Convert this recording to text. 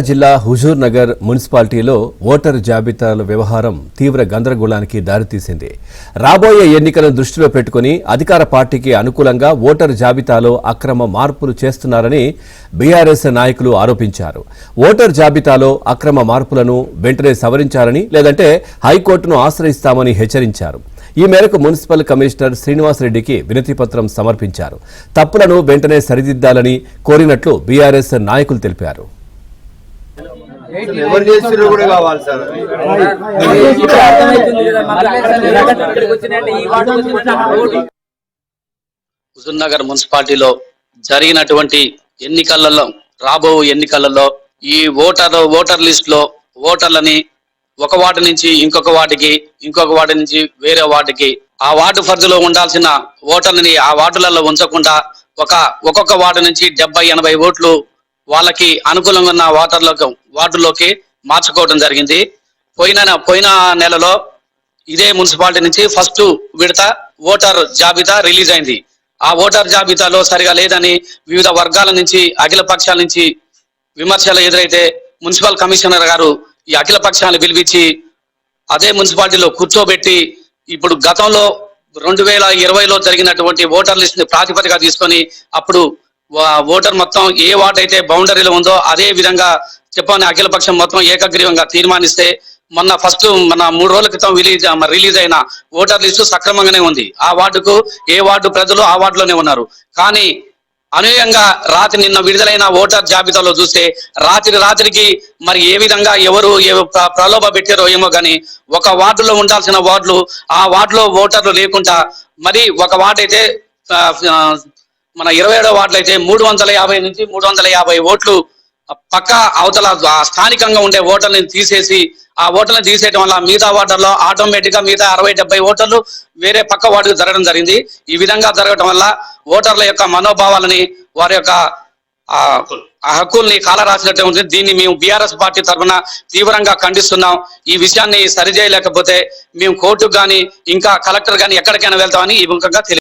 జిల్లా హుజూర్ నగర్ మున్సిపాలిటీలో ఓటర్ జాబితాల వ్యవహారం తీవ్ర గందరగోళానికి దారితీసింది. రాబోయే ఎన్నికలను దృష్టిలో పెట్టుకుని అధికార పార్టీకి అనుకూలంగా ఓటర్ జాబితాలో అక్రమ మార్పులు చేస్తున్నారని బీఆర్ఎస్ నాయకులు ఆరోపించారు. ఓటర్ జాబితాలో అక్రమ మార్పులను వెంటనే సవరించాలని లేదంటే హైకోర్టును ఆశ్రయిస్తామని హెచ్చరించారు. ఈ మేరకు మున్సిపల్ కమిషనర్ శ్రీనివాసరెడ్డికి వినతిపత్రం సమర్పించారు. తప్పులను వెంటనే సరిదిద్దాలని కోరినట్లు బీఆర్ఎస్ నాయకులు తెలిపారు. హుజూర్నగర్ మున్సిపాలిటీలో జరిగినటువంటి ఎన్నికలలో రాబో ఎన్నికలలో ఈ ఓటర్ లిస్ట్ లో ఓటర్లని ఒక వార్డు నుంచి ఇంకొక వార్డు నుంచి వేరే వార్డుకి ఆ వార్డు పరిధిలో ఉండాల్సిన ఓటర్లని ఆ వార్డులలో ఉంచకుండా ఒక్కొక్క వార్డు నుంచి 70-80 ఓట్లు వాళ్ళకి అనుకూలంగా ఉన్న వార్డులోకి మార్చుకోవడం జరిగింది. పోయిన నెలలో ఇదే మున్సిపాలిటీ నుంచి ఫస్ట్ విడత ఓటర్ జాబితా రిలీజ్ అయింది. ఆ ఓటర్ జాబితాలో సరిగా లేదని వివిధ వర్గాల నుంచి అఖిల పక్షాల నుంచి విమర్శలు ఎదురైతే మున్సిపల్ కమిషనర్ గారు ఈ అఖిల పక్షాలను పిలిపించి అదే మున్సిపాలిటీలో కూర్చోబెట్టి ఇప్పుడు గతంలో 2020లో జరిగినటువంటి ఓటర్ లిస్ట్ ని ప్రాతిపదికగా తీసుకొని అప్పుడు ఓటర్ మొత్తం ఏ వార్డు అయితే బౌండరీలో ఉందో అదే విధంగా చెప్పని అఖిల పక్షం మొత్తం ఏకగ్రీవంగా తీర్మానిస్తే మొన్న 3 రోజుల క్రితం రిలీజ్ అయిన ఓటర్ లిస్టు సక్రమంగానే ఉంది. ఆ వార్డుకు ఏ వార్డు ప్రజలు ఆ వార్డులోనే ఉన్నారు. కానీ అనూహ్యంగా నిన్న విడుదలైన ఓటర్ జాబితాలో చూస్తే రాత్రికి మరి ఏ విధంగా ఎవరు ప్రలోభ పెట్టారో ఏమో కానీ ఒక వార్డులో ఉండాల్సిన వార్డులు ఆ వార్డులో ఓటర్లు లేకుండా మరి ఒక వార్డు అయితే మన 27వ వార్డులో అయితే 350 నుంచి 350 ఓట్లు పక్క అవతల స్థానికంగా ఉండే ఓటర్లను తీసేసి ఆ ఓటర్లను తీసేయడం వల్ల మిగతా వార్డుల్లో ఆటోమేటిక్ గా మిగతా 60-70 ఓటర్లు వేరే పక్క వార్డుకు జరగడం జరిగింది. ఈ విధంగా జరగడం వల్ల ఓటర్ల యొక్క మనోభావాలని వారి యొక్క హక్కుల్ని కాలరాసినట్టే ఉంటుంది. దీన్ని మేము బీఆర్ఎస్ పార్టీ తరఫున తీవ్రంగా ఖండిస్తున్నాం. ఈ విషయాన్ని సరిచేయలేకపోతే మేము కోర్టుకు కానీ ఇంకా కలెక్టర్ కానీ ఎక్కడికైనా వెళ్తామని ఈ ముఖంగా